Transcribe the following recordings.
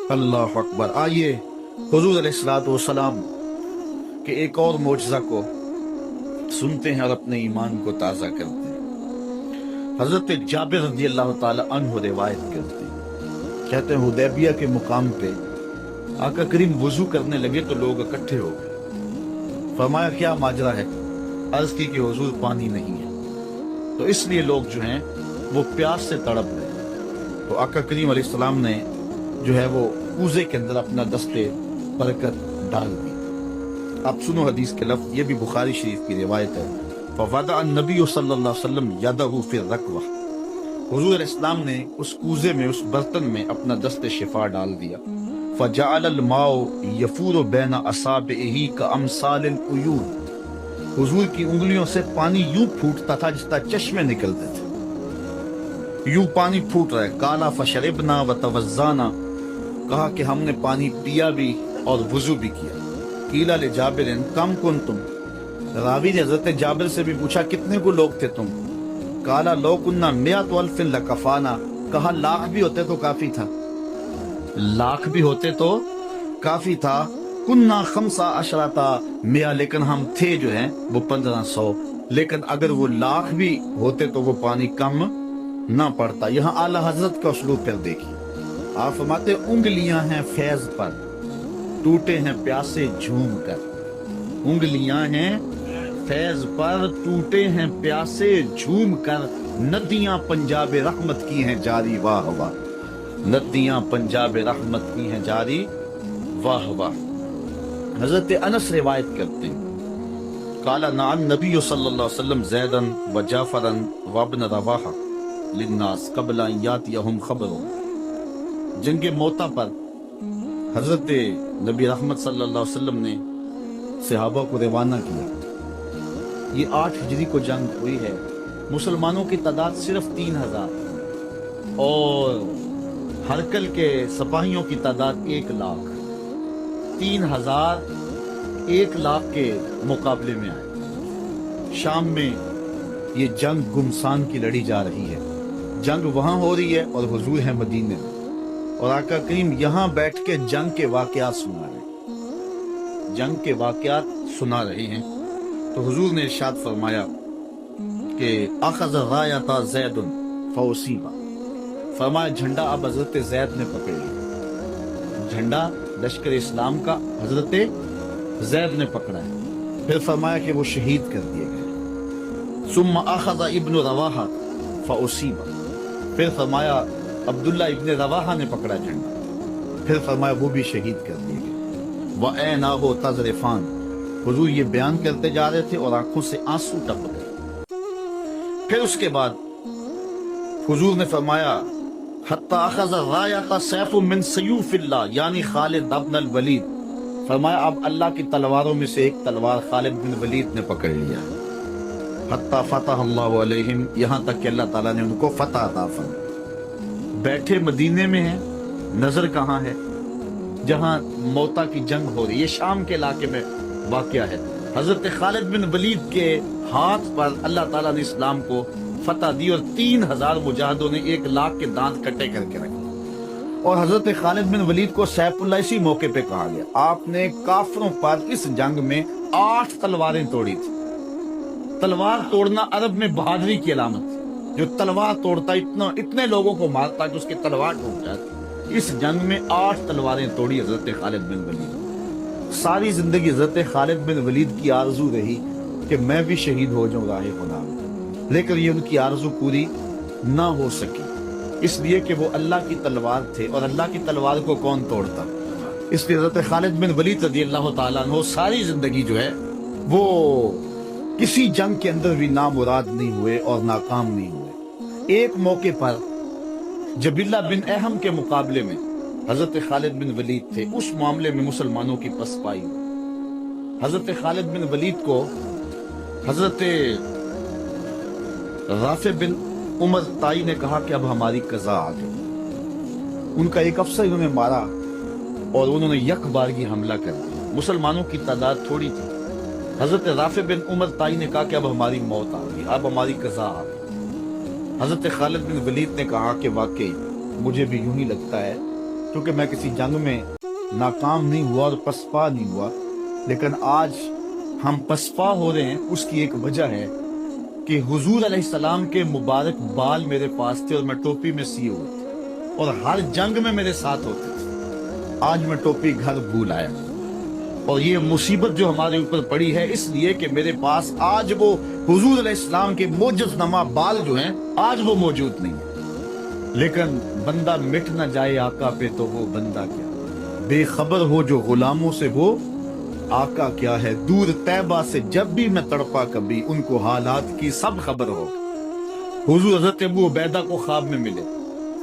اللہ اکبر۔ آئیے حضور علیہ الصلوۃ والسلام کے ایک اور معجزہ کو سنتے ہیں اور اپنے ایمان کو تازہ کرتے ہیں۔ حضرت جابر رضی اللہ تعالی عنہ روایت کرتے ہیں، کہتے ہیں حدیبیہ کے مقام پہ آقا کریم وضو کرنے لگے تو لوگ اکٹھے ہو گئے۔ فرمایا کیا ماجرا ہے؟ عرض کی کہ حضور پانی نہیں ہے، تو اس لیے لوگ جو ہیں وہ پیاس سے تڑپ گئے۔ تو آقا کریم علیہ السلام نے جو ہے وہ کوزے کے اندر اپنا دستے برکت ڈال دی۔ آپ سنو حدیث کے لفظ، یہ بھی بخاری شریف کی روایت ہے۔ فوضع النبی صلی اللہ علیہ وسلم یدہ فی الرکوہ، حضور علیہ السلام نے اس کوزے میں، اس برتن میں اپنا دست شفا ڈال دیا۔ فجعل الماء یفور بین اصابعہ کامثال العیون، حضور کی انگلیوں سے پانی یوں پھوٹتا تھا جس طرح چشمے نکلتے تھے، یوں پانی پھوٹ رہا ہے۔ قالا فشربنا وتوضانا، کہا کہ ہم نے پانی پیا بھی اور وضو بھی کیا۔ قیل لجابر کم کنتم، راوی نے حضرت جابر سے بھی پوچھا کتنے کو لوگ تھے تم؟ قالا لو کنا مئۃ الف لکفانا، کہا لاکھ بھی ہوتے تو کافی تھا، لاکھ بھی ہوتے تو کافی تھا۔ کنا خمسہ عشرۃ مئہ، لیکن ہم تھے جو ہیں وہ 1500، لیکن اگر وہ لاکھ بھی ہوتے تو وہ پانی کم نہ پڑتا۔ یہاں اعلیٰ حضرت کا اسلوب پھر دیکھیے، آپ فرماتے انگلیاں ہیں فیض پر، ٹوٹے ہیں پیاسے جھوم کر، انگلیاں ہیں فیض پر، ٹوٹے ہیں پیاسے جھوم کر، ندیاں پنجاب رحمت کی ہیں جاری واہ واہ، ندیاں پنجاب رحمت کی ہیں جاری واہ واہ۔ حضرت انس روایت کرتے ہیں، قال نعى النبی صلی اللہ علیہ وسلم زیدا وجعفرا وابن رواحہ للناس قبل ان یاتیہم خبر۔ جنگ موتا پر حضرت نبی رحمت صلی اللہ علیہ وسلم نے صحابہ کو روانہ کیا۔ یہ 8 ہجری کو جنگ ہوئی ہے، مسلمانوں کی تعداد صرف 3000 اور ہرکل کے سپاہیوں کی تعداد 1 لاکھ۔ 3000 1 لاکھ کے مقابلے میں آئے۔ شام میں یہ جنگ گمسان کی لڑی جا رہی ہے، جنگ وہاں ہو رہی ہے اور حضور ہے مدینے میں، اور آقا کریم یہاں بیٹھ کے جنگ کے واقعات سنا رہے ہیں، جنگ کے واقعات سنا رہے ہیں۔ تو حضور نے ارشاد فرمایا کہ اخذ الرایۃ زید فاصیب، فرمایا جھنڈا اب حضرت زید نے پکڑ لیا، جھنڈا لشکر اسلام کا حضرت زید نے پکڑا ہے۔ پھر فرمایا کہ وہ شہید کر دیے گئے۔ ثم اخذ ابن رواحہ فاصیب، پھر فرمایا عبداللہ ابن رواحہ نے پکڑا جھنڈا، پھر فرمایا وہ بھی شہید کر دیے گئے۔ وَعَيْنَاهُ تَذْرِفَانِ، حضور یہ بیان کرتے جا رہے تھے اور آنکھوں سے آنسو ٹپک گئے۔ پھر اس کے بعد حضور نے فرمایا حَتَّى أَخَذَ الرَّایَةَ سَيْفٌ مِّن سَيُوفِ اللَّهِ، یعنی خالد ابن الولید، فرمایا اب اللہ کی تلواروں میں سے ایک تلوار خالد بن ولید نے پکڑ لیا۔ حَتَّى فَتَحَ اللَّهُ عَلَيْهِمْ، یہاں تک کہ اللہ تعالیٰ نے ان کو فتح عطا فرمائی۔ بیٹھے مدینے میں ہیں، نظر کہاں ہے؟ جہاں موتا کی جنگ ہو رہی ہے، شام کے علاقے میں واقعہ ہے۔ حضرت خالد بن ولید کے ہاتھ پر اللہ تعالیٰ نے اسلام کو فتح دی، اور 3000 مجاہدوں نے 1 لاکھ کے دانت کٹے کر کے رکھے۔ اور حضرت خالد بن ولید کو سیف اللہ اسی موقع پہ کہا گیا۔ آپ نے کافروں پر اس جنگ میں 8 تلواریں توڑی تھی۔ تلوار توڑنا عرب میں بہادری کی علامت تھی، جو تلوار توڑتا اتنے لوگوں کو مارتا کہ اس کی تلوار ٹوٹ جاتی۔ اس جنگ میں 8 تلواریں توڑی حضرت خالد بن ولید۔ ساری زندگی حضرت خالد بن ولید کی آرزو رہی کہ میں بھی شہید ہو جاؤں راہ خدا میں، لیکن یہ ان کی آرزو پوری نہ ہو سکی، اس لیے کہ وہ اللہ کی تلوار تھے، اور اللہ کی تلوار کو کون توڑتا؟ اس لیے حضرت خالد بن ولید رضی اللہ تعالیٰ عنہ ساری زندگی جو ہے وہ کسی جنگ کے اندر بھی نامراد نہیں ہوئے اور ناکام نہیں ہوئے۔ ایک موقع پر جبیلہ بن احم کے مقابلے میں حضرت خالد بن ولید تھے، اس معاملے میں مسلمانوں کی پسپائی ہوئی۔ حضرت خالد بن ولید کو حضرت رافع بن عمر طائی نے کہا کہ اب ہماری قضا آ گئی۔ ان کا ایک افسر انہوں نے مارا اور انہوں نے یک بارگی حملہ کر دیا۔ مسلمانوں کی تعداد تھوڑی تھی۔ حضرت رافع بن عمر طائی نے کہا کہ اب ہماری موت آ گئی، اب ہماری قضا آ گئی۔ حضرت خالد بن ولید نے کہا کہ واقعی مجھے بھی یوں ہی لگتا ہے چونکہ میں کسی جنگ میں ناکام نہیں ہوا اور پسپا نہیں ہوا، لیکن آج ہم پسپا ہو رہے ہیں، اس کی ایک وجہ ہے کہ حضور علیہ السلام کے مبارک بال میرے پاس تھے اور میں ٹوپی میں سی ہوئی تھی اور ہر جنگ میں میرے ساتھ ہوتے تھے۔ آج میں ٹوپی گھر بھول آیا اور یہ مصیبت جو ہمارے اوپر پڑی ہے اس لیے کہ میرے پاس آج وہ حضور علیہ السلام کے معجز نما بال جو ہیں آج وہ موجود نہیں ہے۔ لیکن بندہ مٹ نہ جائے آقا پہ تو وہ بندہ کیا، بے خبر ہو جو غلاموں سے وہ آقا کیا ہے۔ دور طیبہ سے جب بھی میں تڑپا کبھی، ان کو حالات کی سب خبر ہو۔ حضور حضرت ابو عبیدہ کو خواب میں ملے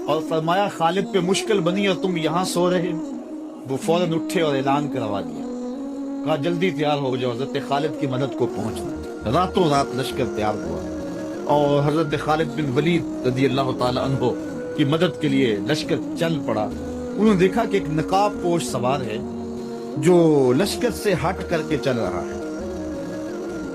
اور فرمایا خالد پہ مشکل بنی اور تم یہاں سو رہے ہو۔ وہ فوراً اٹھے اور اعلان کروا دیا، کہا جلدی تیار ہو جاؤ، حضرت خالد کی مدد کو پہنچنا۔ راتوں رات لشکر تیار ہوا اور حضرت خالد بن ولید رضی اللہ تعالی عنہ کی مدد کے لیے لشکر چل پڑا۔ انہوں نے دیکھا کہ ایک نقاب پوش سوار ہے جو لشکر سے ہٹ کر کے چل رہا ہے۔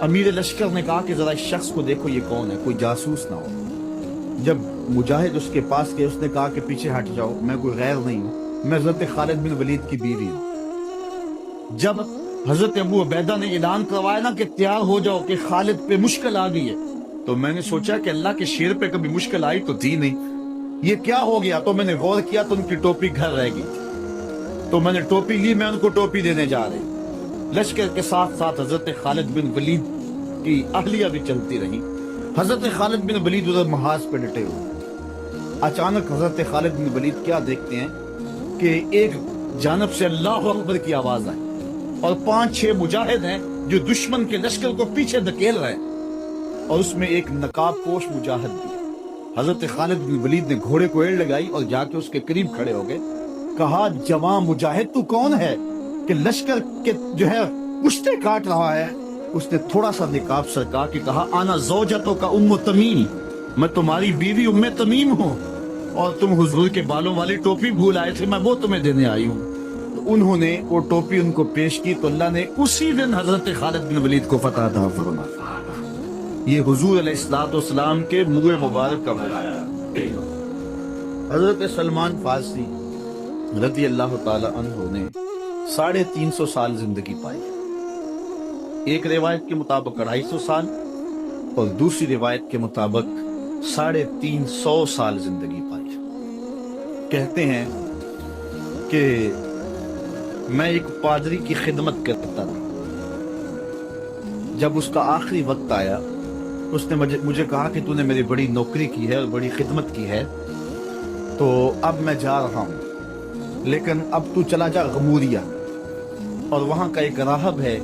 امیر لشکر نے کہا کہ ذرا اس شخص کو دیکھو، یہ کون ہے، کوئی جاسوس نہ ہو۔ جب مجاہد اس کے پاس گئے، اس نے کہا کہ پیچھے ہٹ جاؤ، میں کوئی غیر نہیں ہوں، میں حضرت خالد بن ولید کی بیوی ہوں۔ جب حضرت ابو عبیدہ نے اعلان کروایا نا کہ تیار ہو جاؤ کہ خالد پہ مشکل آ گئی ہے، تو میں نے سوچا کہ اللہ کے شیر پہ کبھی مشکل آئی تو تھی نہیں، یہ کیا ہو گیا؟ تو میں نے غور کیا تو ان کی ٹوپی گھر رہ گئی تھی، تو میں نے ٹوپی لی، میں ان کو ٹوپی دینے جا رہی۔ لشکر کے ساتھ ساتھ حضرت خالد بن ولید کی اہلیہ بھی چلتی رہی۔ حضرت خالد بن ولید ادھر محاذ پہ ڈٹے ہوئے۔ اچانک حضرت خالد بن ولید کیا دیکھتے ہیں کہ ایک جانب سے اللہ اکبر کی آواز آئی اور 5-6 مجاہد ہیں جو دشمن کے لشکر کو پیچھے دھکیل رہے ہیں، اور اس میں ایک نقاب پوش مجاہد بھی۔ حضرت خالد بن ولید نے گھوڑے کو ایڑ لگائی اور جا کے اس کے قریب کھڑے ہو گئے، کہا جوان مجاہد تو کون ہے کہ لشکر کے جو ہے پشتے کاٹ رہا ہے؟ اس نے تھوڑا سا نقاب سرکا کے کہا انا زوجتو کا ام تمیم، میں تمہاری بیوی ام تمیم ہوں، اور تم حضور کے بالوں والی ٹوپی بھول آئے تھے، میں وہ تمہیں دینے آئی ہوں۔ انہوں نے وہ ٹوپی ان کو پیش کی تو اللہ نے اسی دن حضرت خالد بن ولید کو فتح عطا فرمایا۔ یہ حضور علیہ السلام کے منہ مبارک کا ہے۔ حضرت سلمان فارسی رضی اللہ تعالی عنہ نے 350 سال زندگی پائی، ایک روایت کے مطابق 250 سال اور دوسری روایت کے مطابق 350 سال زندگی پائی۔ کہتے ہیں کہ میں ایک پادری کی خدمت کرتا رہا، جب اس کا آخری وقت آیا اس نے مجھے کہا کہ تو نے میری بڑی نوکری کی ہے اور بڑی خدمت کی ہے، تو اب میں جا رہا ہوں، لیکن اب تو چلا جا غموریہ، اور وہاں کا ایک راہب ہے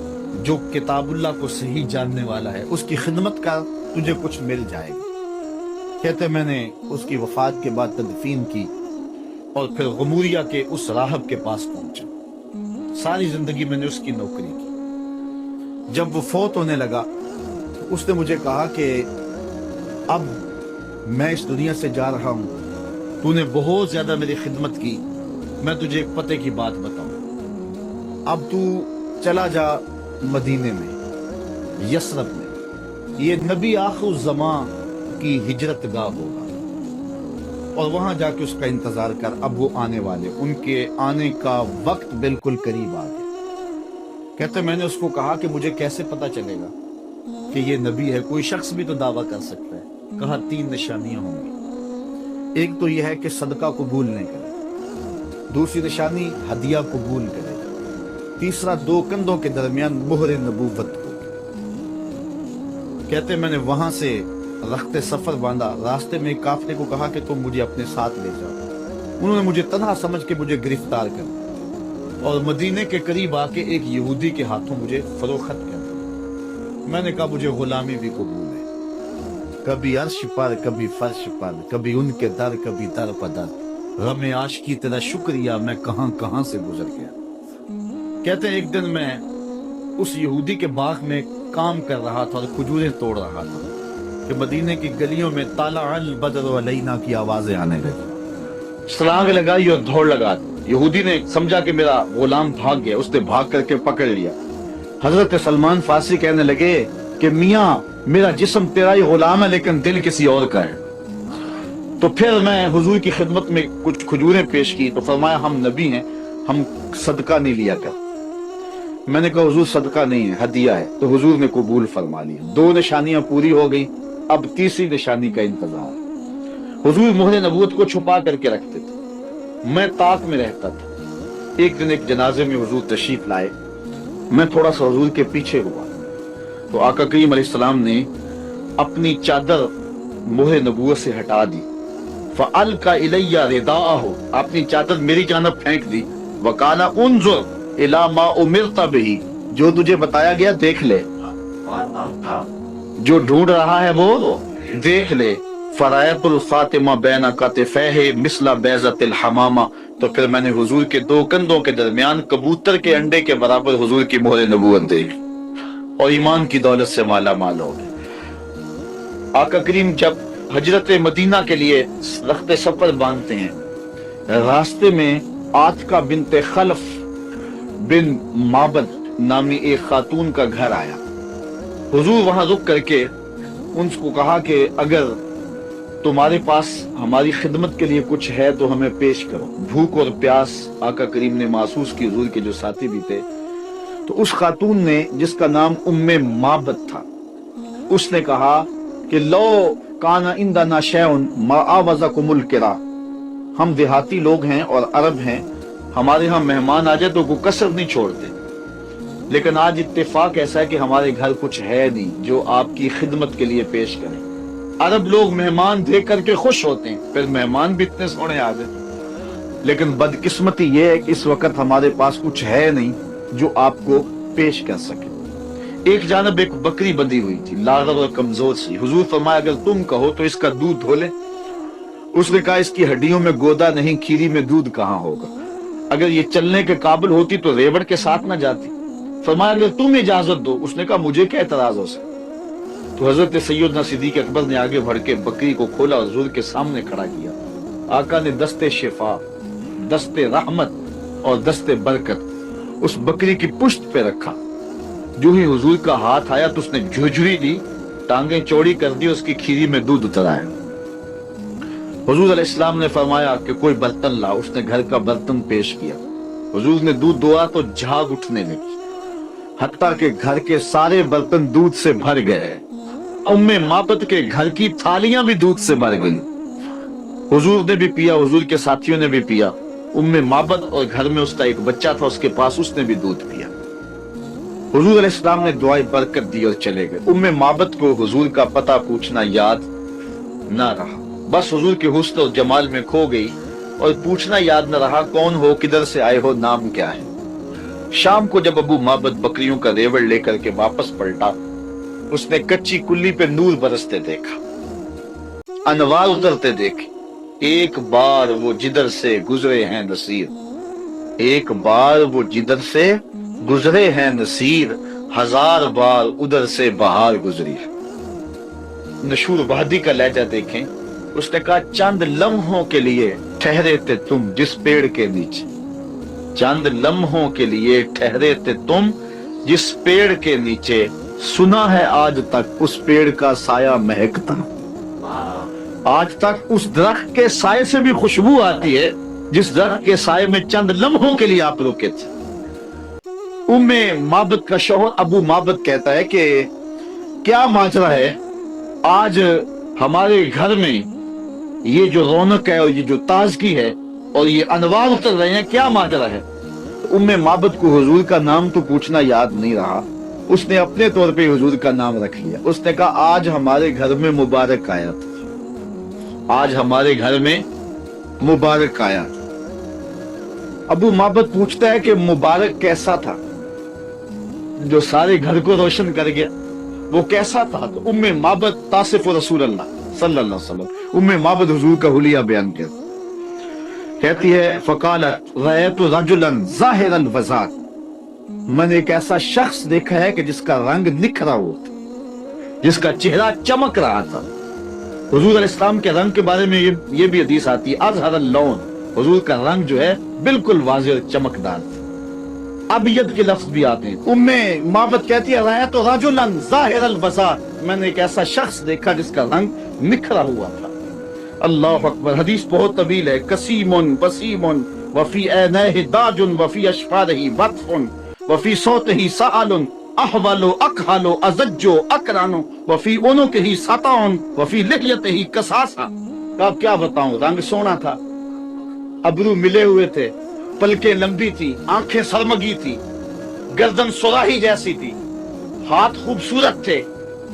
جو کتاب اللہ کو صحیح جاننے والا ہے، اس کی خدمت کا تجھے کچھ مل جائے گا۔ کہتے میں نے اس کی وفات کے بعد تدفین کی اور پھر غموریہ کے اس راہب کے پاس پہنچا۔ ساری زندگی میں نے اس کی نوکری کی۔ جب وہ فوت ہونے لگا اس نے مجھے کہا کہ اب میں اس دنیا سے جا رہا ہوں، تو نے بہت زیادہ میری خدمت کی، میں تجھے ایک پتے کی بات بتاؤں، اب تو چلا جا مدینے میں، یثرب میں، یہ نبی آخر الزمان کی ہجرت گاہ ہوگا، اور وہاں جا کے اس کا انتظار کر، اب وہ آنے والے، ان کے آنے کا وقت بالکل قریب آ گیا۔ کہتے میں نے اس کو کہا کہ مجھے کیسے پتا چلے گا کہ یہ نبی ہے؟ کوئی شخص بھی تو دعویٰ کر سکتا ہے۔ کہا 3 نشانیاں ہوں گی، ایک تو یہ ہے کہ صدقہ قبول نہیں کرے، دوسری نشانی ہدیہ قبول کرے، تیسرا 2 کندھوں کے درمیان مہر نبوت کو۔ کہتے میں نے وہاں سے رخت سفر باندھا، راستے میں ایک قافلے کو کہا کہ تم مجھے اپنے ساتھ لے جاؤ۔ انہوں نے مجھے تنہا سمجھ کے مجھے گرفتار کر اور مدینے کے قریب آ کے ایک یہودی کے ہاتھوں مجھے فروخت کر۔ میں نے کہا مجھے غلامی بھی قبول ہے، کبھی عرش پر کبھی فرش پر، کبھی ان کے در کبھی در پدر، غم عاشقی تیرا شکریہ میں کہاں کہاں سے گزر گیا۔ کہتے ہیں ایک دن میں اس یہودی کے باغ میں کام کر رہا تھا اور کھجوریں توڑ رہا تھا کہ مدینے کی گلیوں میں طلع البدر علینا کی آوازیں آنے لگی۔ چھلانگ لگائی اور دوڑ لگا۔ یہودی نے سمجھا کہ میرا غلام بھاگ گیا، اس نے بھاگ کر کے پکڑ لیا۔ حضرت سلمان فارسی کہنے لگے کہ میاں میرا جسم تیرا ہی غلام ہے لیکن دل کسی اور کا ہے۔ تو پھر میں حضور کی خدمت میں کچھ کھجوریں پیش کی تو فرمایا ہم نبی ہیں، ہم صدقہ نہیں لیا کر۔ میں نے کہا حضور صدقہ نہیں ہے، ہدیہ ہے، تو حضور نے قبول فرما لیا۔ 2 نشانیاں پوری ہو گئی، اب تیسری نشانی کا انتظار۔ حضور مہر نبوت کو چھپا کر کے رکھتے تھے، میں طاق میں رہتا تھا۔ ایک دن ایک جنازے میں حضور تشریف لائے، میں تھوڑا سا حضور کے پیچھے ہوا تو آقا کریم علیہ السلام نے اپنی چادر مہر نبوت سے ہٹا دی، فَأَلْقَ إِلَيَّ رِدَاءَهُ، اپنی چادر میری جانب پھینک دی، وَقَالَ انظر إِلَى مَا أُمِرْتَ بِهِ، جو تجھے بتایا گیا دیکھ لے، جو ڈھونڈ رہا ہے وہ دیکھ لے۔ فَرَأَيْتُ الْخَاتِمَ بَيْنَ كَتِفَيْهِ مِثْلَ بَيْضَةِ الْحَمَامَةِ، تو پھر میں نے حضور کے 2 کندھوں کے درمیان کبوتر کے انڈے کے برابر حضور کی مہر نبوت دیکھی اور ایمان کی دولت سے مالا مال ہو گئے۔ آقا کریم جب ہجرت مدینہ کے لیے رخت سفر باندھتے ہیں، راستے میں عاتقہ بنت خلف بن معبد نامی ایک خاتون کا گھر آیا۔ حضور وہاں رک کر کے ان کو کہا کہ اگر تمہارے پاس ہماری خدمت کے لیے کچھ ہے تو ہمیں پیش کرو۔ بھوک اور پیاس آقا کریم نے محسوس کی، حضور کے جو ساتھی بھی تھے۔ تو اس خاتون نے جس کا نام معبد تھا، اس نے کہا کہ لو کان عندنا شیء ما آوزکم الکرا، ہم دیہاتی لوگ ہیں اور عرب ہیں، ہمارے ہاں مہمان آ جائے تو کوئی کسر نہیں چھوڑتے، لیکن آج اتفاق ایسا ہے کہ ہمارے گھر کچھ ہے نہیں جو آپ کی خدمت کے لیے پیش کریں۔ عرب لوگ مہمان دیکھ کر کے خوش ہوتے ہیں، پھر مہمان بھی اتنے سونے آ گئے، لیکن بدقسمتی یہ ہے کہ اس وقت ہمارے پاس کچھ ہے نہیں جو آپ کو پیش کر سکے۔ ایک جانب ایک بکری بندھی ہوئی تھی، لاغر اور کمزور سی۔ حضور فرمایا اگر تم کہو تو اس کا دودھ دھو لے۔ اس نے کہا اس کی ہڈیوں میں گودا نہیں، کھیری میں دودھ کہاں ہوگا، اگر یہ چلنے کے قابل ہوتی تو ریوڑ کے ساتھ نہ جاتی۔ فرمایا اگر تم اجازت دو۔ اس نے کہا مجھے کیا اعتراض ہو سکتا۔ تو حضرت سیدنا صدیق اکبر نے آگے بڑھ کے بکری کو کھولا اور حضور کے سامنے کھڑا کیا۔ آقا نے دست شفا، دست رحمت اور دست برکت اس بکری کی پشت پہ رکھا۔ جو ہی حضور کا ہاتھ آیا تو اس نے جھجری لی، ٹانگیں چوڑی کر دی، اس کی کھیری میں دودھ اتر آیا۔ حضور علیہ السلام نے فرمایا کہ کوئی برتن لا۔ اس نے گھر کا برتن پیش کیا۔ حضور نے دودھ دوا تو جھاگ اٹھنے لگی، حتیٰ کہ گھر کے سارے برتن دودھ سے بھر گئے۔ معبد کے گھر کی تھالیاں بھی دودھ سے بھر گئی۔ حضور نے بھی پیا، حضور کے ساتھیوں نے بھی پیا۔ معبد اور گھر میں اس کا ایک بچہ تھا اس کے پاس، اس نے بھی دودھ پیا۔ حضور علیہ السلام نے دعائیں برکت دی اور چلے گئے۔ معبد کو حضور کا پتہ پوچھنا یاد نہ رہا، بس حضور کے حسن اور جمال میں کھو گئی اور پوچھنا یاد نہ رہا کون ہو، کدھر سے آئے ہو، نام کیا ہے۔ شام کو جب معبد بکریوں کا ریوڑ لے کر کے واپس پلٹا، اس نے کچی کلی پہ نور برستے دیکھا، انوار اترتے دیکھے۔ ایک بار وہ جدھر سے گزرے ہیں نصیر، ایک بار وہ جدھر سے گزرے ہیں نصیر، 1000 بار ادھر سے بہار گزری ہے۔ نشور وادی کا لہجہ دیکھیں، اس نے کہا چند لمحوں کے لیے ٹھہرے تھے تم جس پیڑ کے نیچے، چند لمحوں کے لیے ٹھہرے تھے تم جس پیڑ کے نیچے، سنا ہے آج تک اس پیڑ کا سایہ مہکتا، آج تک اس درخت کے سائے سے بھی خوشبو آتی ہے جس درخت کے سائے میں چند لمحوں کے لیے آپ رکے تھے۔ معبد کا شوہر ابو معبد کہتا ہے کہ کیا ماجرا ہے، آج ہمارے گھر میں یہ جو رونق ہے اور یہ جو تازگی ہے اور یہ انوار اتر رہے ہیں، کیا ماجرا ہے؟ معبد کو حضور کا نام تو پوچھنا یاد نہیں رہا، اس نے اپنے طور پہ حضور کا نام رکھ لیا۔ اس نے کہا آج ہمارے گھر میں مبارک آیا تھا، آج ہمارے گھر میں مبارک آیا۔ ابو معبد پوچھتا ہے کہ مبارک کیسا تھا جو سارے گھر کو روشن کر گیا، وہ کیسا تھا؟ تو معبد تاصف رسول اللہ صلی اللہ علیہ وسلم، معبد حضور کا حلیہ بیان کرتی کہتی ہے فقالت رأیت رجلا ظاہر الوضاء، میں نے ایک ایسا شخص دیکھا ہے کہ جس کا رنگ نکھرا ہوا تھا، جس کا چہرہ چمک رہا تھا۔ حضور علیہ السلام کے رنگ کے بارے میں یہ بھی حدیث آتی ہے اظہر اللون، حضور کا رنگ جو ہے بالکل واضح اور چمکدار تھا۔ ابیض کے لفظ بھی آتے ہیں۔ معبد کہتی ہے رأیت رجلا ظاہر الوضاء، میں نے ایک ایسا شخص دیکھا جس کا رنگ نکھرا ہوا تھا۔ اللہ اکبر. حدیث بہت طویل ہے. قسیم وسیم وفی عینیہ داج وفی اشفارہ وطف وفی صوتہ سعال احول اکحل ازج اکران وفی عنقہ سطع وفی لحیتہ کساسہ. اب کیا بتاؤں، رنگ سونا تھا، ابرو ملے ہوئے تھے، پلکیں لمبی تھی، آنکھیں سرمگی تھی، گردن سراہی جیسی تھی، ہاتھ خوبصورت تھے،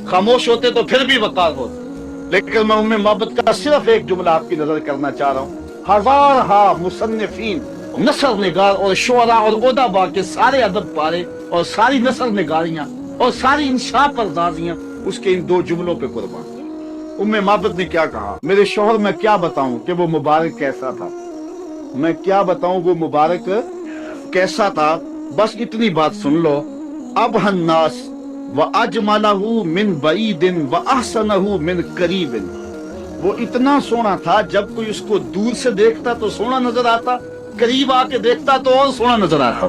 خاموش ہوتے تو پھر بھی وقار ہوتے. لیکن میں ام محبت کا صرف ایک جملہ آپ کی نظر کرنا چاہ رہا ہوں. ہزارہا مصنفین، نثر نگار اور شعراء اور ادبا کے سارے ادب پارے اور ساری نثر نگاریاں اور ساری انشاء پردازیاں اس کے ان دو جملوں پہ قربان. ام محبت نے کیا کہا، میرے شوہر میں کیا بتاؤں کہ وہ مبارک کیسا تھا، میں کیا بتاؤں وہ مبارک کیسا تھا، بس اتنی بات سن لو. ابہ الناس وَأَجْمَلَهُ مِنْ بَعِيدٍ وَأَحْسَنَهُ مِنْ قَرِيبٍ. وہ اتنا سونا تھا جب کوئی اس کو دور سے دیکھتا تو سونا نظر آتا، قریب آ کے دیکھتا تو اور سونا نظر آتا.